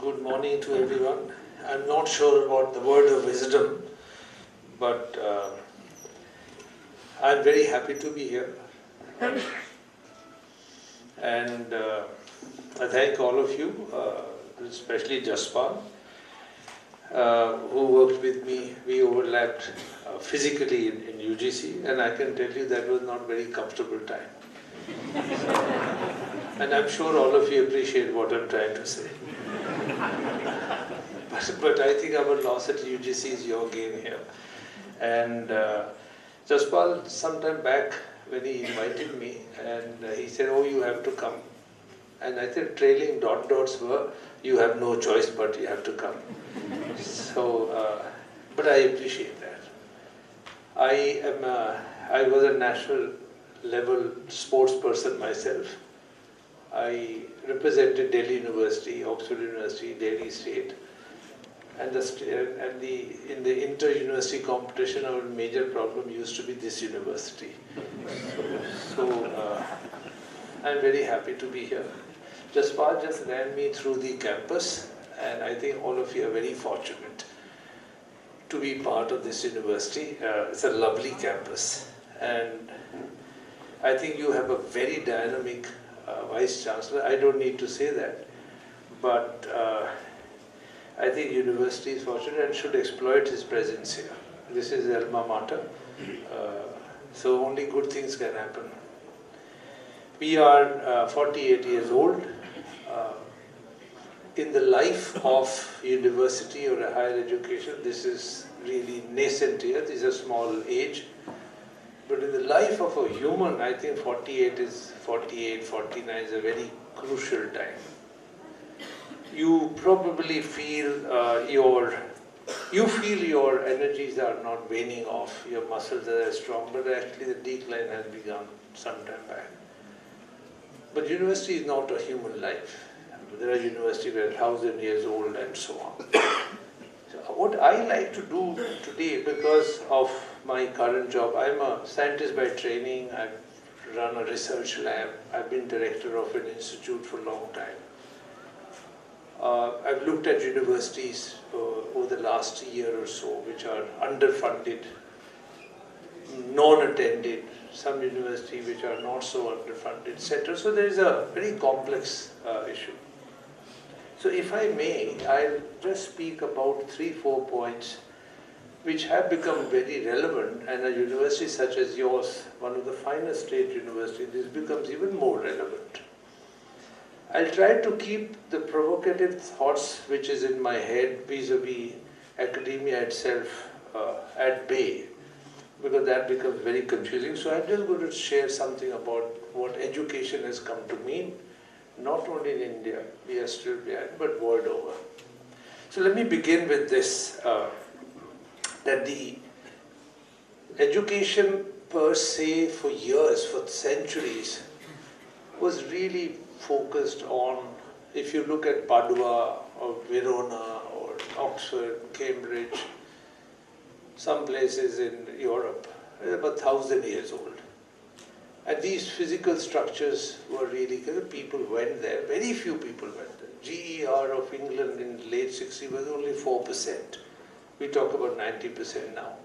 Good morning to everyone. I'm not sure about the word of wisdom, but I'm very happy to be here. And I thank all of you, especially Jaspal, who worked with me. We overlapped physically in UGC, and I can tell you that was not a very comfortable time. And I'm sure all of you appreciate what I'm trying to say. But I think our loss at UGC is your gain here. And Jaspal, sometime back when he invited me, and he said, "Oh, you have to come." And I think trailing dots were, "You have no choice, but you have to come." So, but I appreciate that. I was a national level sports person myself. I represented Delhi University, Oxford University, Delhi State, and in the inter-university competition, our major problem used to be this university. So I'm very happy to be here. Jaspal just ran me through the campus, and I think all of you are very fortunate to be part of this university. It's a lovely campus, and I think you have a very dynamic Vice Chancellor. I don't need to say that, but I think university is fortunate and should exploit his presence here. This is alma mater, so only good things can happen. We are 48 years old. In the life of university or a higher education, this is really nascent here. This is a small age. But in the life of a human, I think 48, 49 is a very crucial time. You probably feel your energies are not waning off, your muscles are strong, but actually the decline has begun some time back. But university is not a human life. There are universities that are 1,000 years old and so on. So what I like to do today, because of my current job, I'm a scientist by training, I've run a research lab, I've been director of an institute for a long time. I've looked at universities over the last year or so, which are underfunded, non-attended, some universities which are not so underfunded, etc. So there is a very complex issue. So if I may, I'll just speak about 3-4 points which have become very relevant, and a university such as yours, one of the finest state universities, this becomes even more relevant. I'll try to keep the provocative thoughts which is in my head vis-a-vis academia itself at bay, because that becomes very confusing. So I'm just going to share something about what education has come to mean, not only in India, we are still behind, but world over. So let me begin with this, that the education per se for years, for centuries, was really focused on, if you look at Padua or Verona or Oxford, Cambridge, some places in Europe, they're about 1,000 years old. And these physical structures were really, people went there, very few people went there. GER of England in the late 60s was only 4%. We talk about 90% now.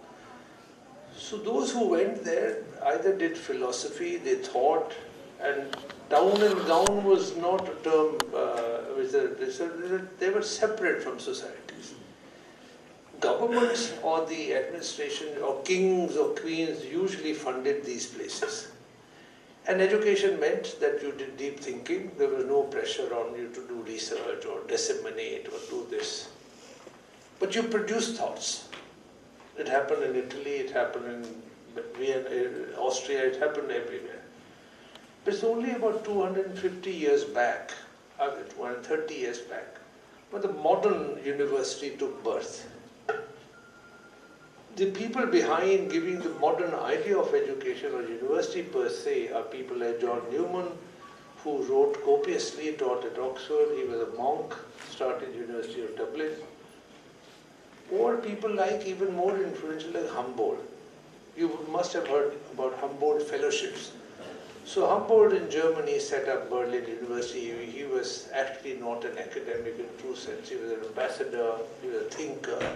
So those who went there either did philosophy, they thought, and down and down was not a term, they were separate from societies. Governments or the administration or kings or queens usually funded these places. And education meant that you did deep thinking. There was no pressure on you to do research or disseminate or do this. But you produced thoughts. It happened in Italy, it happened in Vienna, Austria, it happened everywhere. But it's only about 250 years back, 230 years back, when the modern university took birth. The people behind giving the modern idea of education or university per se are people like John Newman, who wrote copiously, taught at Oxford. He was a monk, started University of Dublin. Or people like, even more influential, like Humboldt. You must have heard about Humboldt fellowships. So Humboldt in Germany set up Berlin University. He was actually not an academic in true sense. He was an ambassador, he was a thinker,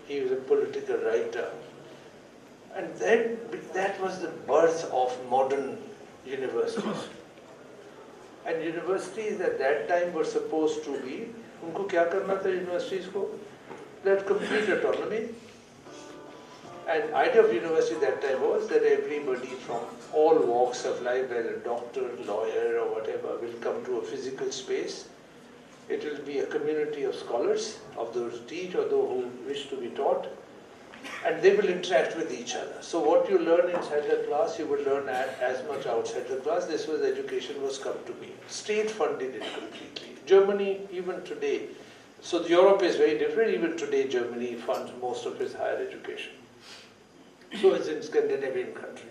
he was a political writer. And then that was the birth of modern universities. And universities at that time were supposed to be, उनको क्या करना था universities को? They had complete autonomy. And idea of university that time was that everybody from all walks of life, whether a doctor, lawyer or whatever, will come to a physical space. It will be a community of scholars, of those who teach or those who wish to be taught, and they will interact with each other. So what you learn inside the class, you will learn as much outside the class. This was education was come to be. State funded it completely. Germany, even today, so Europe is very different. Even today, Germany funds most of its higher education. So it's in Scandinavian country.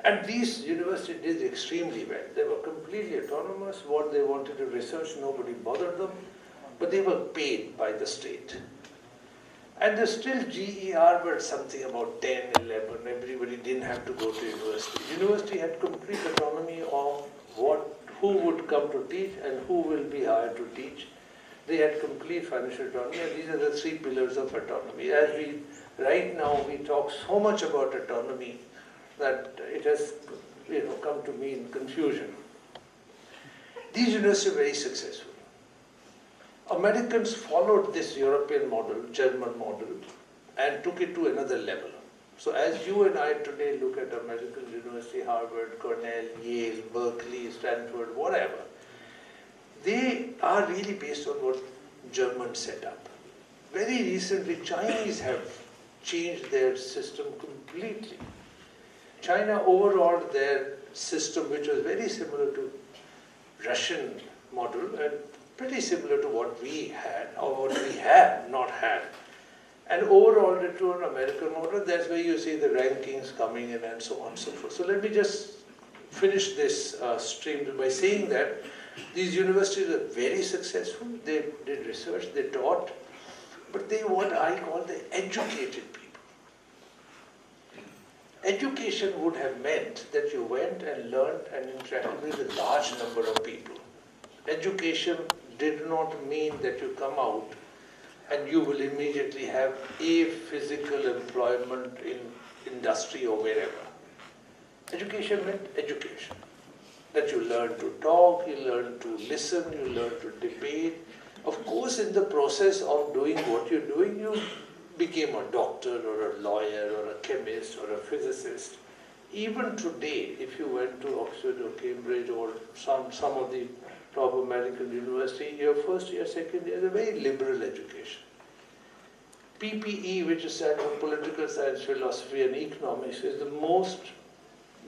And these universities did extremely well. They were completely autonomous. What they wanted to research, nobody bothered them. But they were paid by the state. And there's still GER were something about 10, 11. Everybody didn't have to go to university. University had complete autonomy of who would come to teach and who will be hired to teach. They had complete financial autonomy, and these are the three pillars of autonomy. Right now we talk so much about autonomy that it has come to mean confusion. These universities were very successful. Americans followed this European model, German model, and took it to another level. So as you and I today look at American University, Harvard, Cornell, Yale, Berkeley, Stanford, whatever, they are really based on what Germans set up. Very recently, Chinese have changed their system completely. China overhauled their system, which was very similar to Russian model and pretty similar to what we had, or what we have not had, and overhauled it to an American model. That's where you see the rankings coming in and so on and so forth. So let me just finish this stream by saying that these universities are very successful. They did research, they taught, but they what I call the educated people. Education would have meant that you went and learned and interacted with a large number of people. Education did not mean that you come out and you will immediately have a physical employment in industry or wherever. Education meant education. That you learn to talk, you learn to listen, you learn to debate. Of course, in the process of doing what you're doing, you became a doctor or a lawyer or a chemist or a physicist. Even today, if you went to Oxford or Cambridge or some of the top American university, your first year, second year is a very liberal education. PPE, which is stands for Political Science, Philosophy and Economics, is the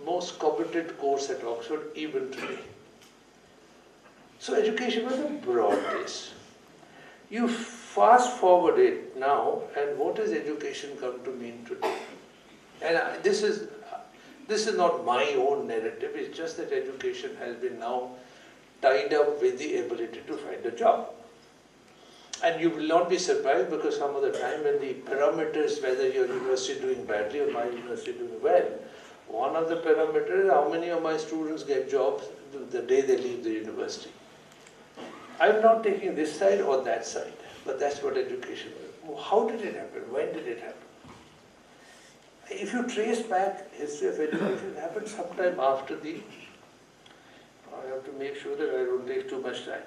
most coveted course at Oxford even today. So education was a broad base. You fast forward it now, and what does education come to mean today? And this is not my own narrative, it's just that education has been now tied up with the ability to find a job. And you will not be surprised, because some of the time when the parameters, whether your university is doing badly or my university is doing well, one of the parameters is how many of my students get jobs the day they leave the university. I'm not taking this side or that side, but that's what education is. How did it happen? When did it happen? If you trace back history of education, it happened sometime after I have to make sure that I don't take too much time.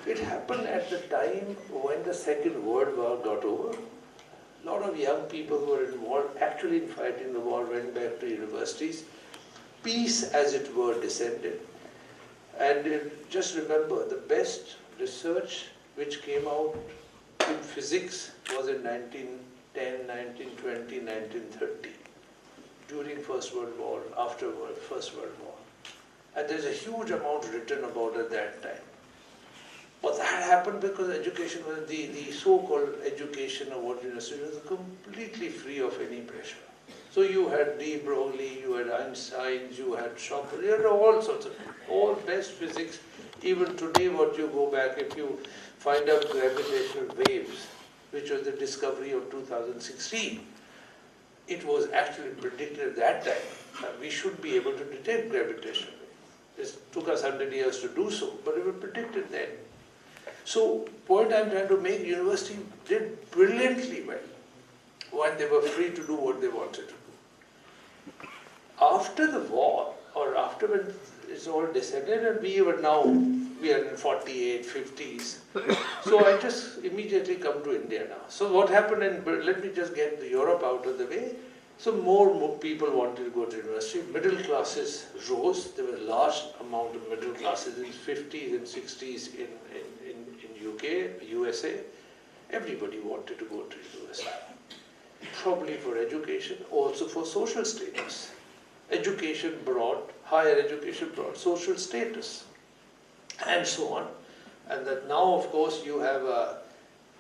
It happened at the time when the Second World War got over. A lot of young people who were involved, actually in fighting the war, went back to universities. Peace, as it were, descended. And just remember, the best research which came out in physics was in 1910, 1920, 1930, during First World War, after First World War. And there's a huge amount written about at that time. But that happened because education was the so-called education of what university was completely free of any pressure. So you had de Broglie, you had Einstein, you had Schopenhauer, you had all sorts of people, all best physics. Even today, what you go back, if you find out gravitational waves, which was the discovery of 2016, it was actually predicted at that time that we should be able to detect gravitational waves. It took us 100 years to do so, but it was predicted then. So, point I'm trying to make, university did brilliantly well when they were free to do what they wanted to do. After the war, or after when it's all descended, and we are in 48, 50s. So I just immediately come to India now. So what happened let me just get Europe out of the way. So more people wanted to go to university. Middle classes rose. There was a large amount of middle classes in 50s and 60s in UK, USA. Everybody wanted to go to university. Probably for education, also for social status. Higher education brought social status, and so on. And that now, of course, you have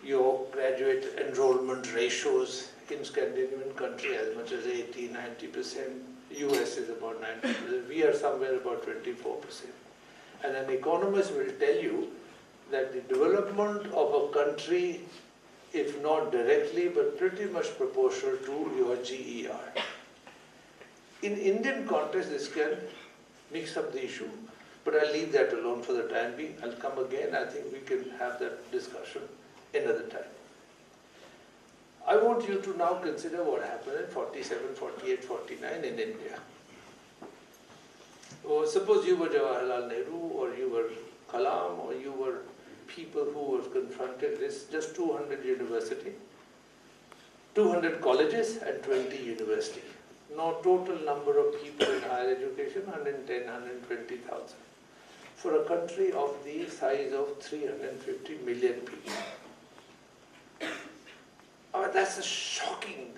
your graduate enrollment ratios in Scandinavian country as much as 80-90%. US is about 90%. We are somewhere about 24%. And an economist will tell you that the development of a country, if not directly, but pretty much proportional to your GER. In Indian context, this can mix up the issue, but I'll leave that alone for the time being. I'll come again. I think we can have that discussion another time. I want you to now consider what happened in 47, 48, 49 in India. Or suppose you were Jawaharlal Nehru, or you were Kalam, or you were people who were confronted with just 200 university, 200 colleges and 20 university. Now total number of people in higher education, 110, 120,000. For a country of the size of 350 million people. That's a shocking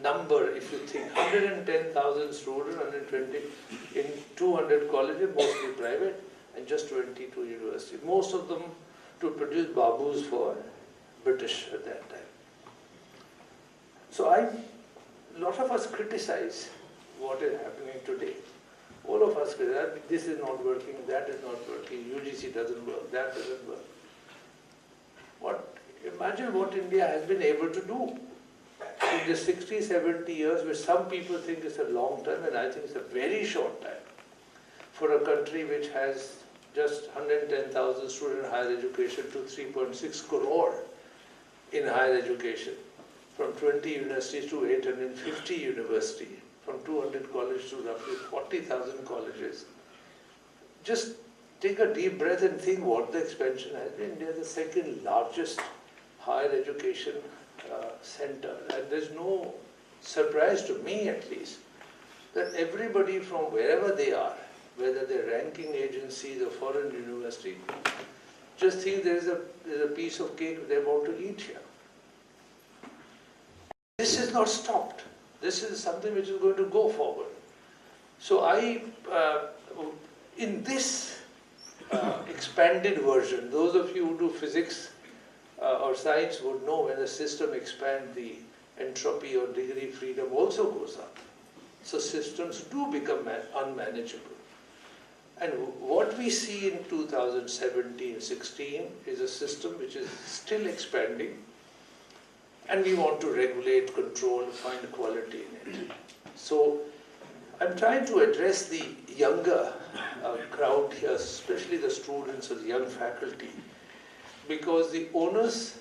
number if you think. 110,000 students, 120 in 200 colleges, mostly private, and just 22 universities. Most of them to produce babus for British at that time. So a lot of us criticize what is happening today. All of us criticize, this is not working, that is not working, UGC doesn't work, that doesn't work. Imagine what India has been able to do in the 60, 70 years, which some people think is a long time, and I think it's a very short time for a country which has just 110,000 students in higher education to 3.6 crore in higher education. From 20 universities to 850 universities, from 200 colleges to roughly 40,000 colleges. Just take a deep breath and think what the expansion has been. India is the second largest higher education center, and there's no surprise to me at least that everybody from wherever they are, whether they're ranking agencies or foreign university, just think there's a piece of cake they want to eat here. This is not stopped. This is something which is going to go forward. So in this expanded version, those of you who do physics or science would know when the system expands, the entropy or degree freedom also goes up. So systems do become unmanageable. And what we see in 2017-16 is a system which is still expanding, and we want to regulate, control, find quality in it. So I'm trying to address the younger crowd here, especially the students or the young faculty, because the onus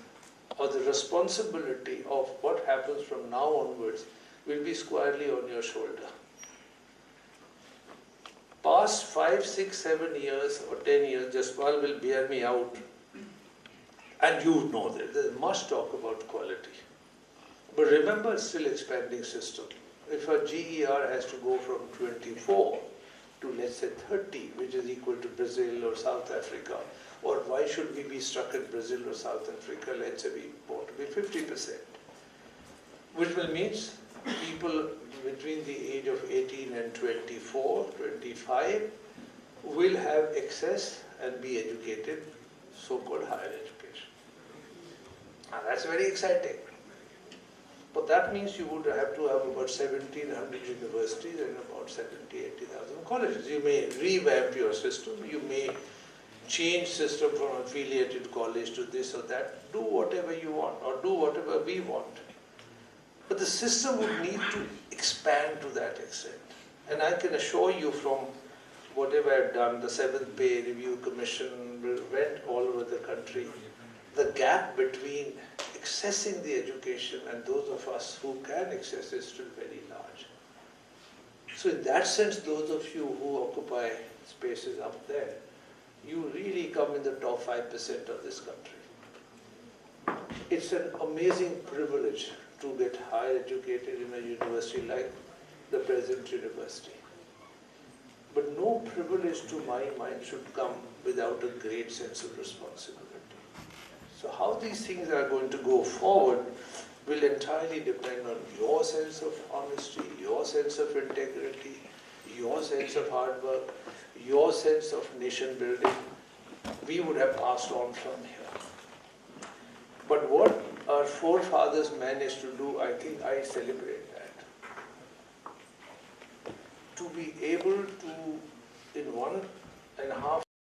or the responsibility of what happens from now onwards will be squarely on your shoulder. Past 5, 6, 7 years or 10 years, Jaspal will bear me out. And you know that there's much talk about quality. But remember, it's still expanding system. If a GER has to go from 24 to let's say 30, which is equal to Brazil or South Africa, or why should we be stuck in Brazil or South Africa? Let's say we want to be 50%, which will mean people between the age of 18 and 24, 25 will have access and be educated, so-called higher education. Now that's very exciting. But that means you would have to have about 1,700 universities and about 70,000, 80,000 colleges. You may revamp your system, you may change system from affiliated college to this or that, do whatever you want or do whatever we want. But the system would need to expand to that extent. And I can assure you from whatever I've done, the 7th Pay Review Commission went all over the country. The gap between accessing the education and those of us who can access is still very large. So in that sense, those of you who occupy spaces up there, you really come in the top 5% of this country. It's an amazing privilege to get higher educated in a university like the present university. But no privilege to my mind should come without a great sense of responsibility. So how these things are going to go forward will entirely depend on your sense of honesty, your sense of integrity, your sense of hard work, your sense of nation building. We would have passed on from here. But what our forefathers managed to do, I think I celebrate that. To be able to, in 1.5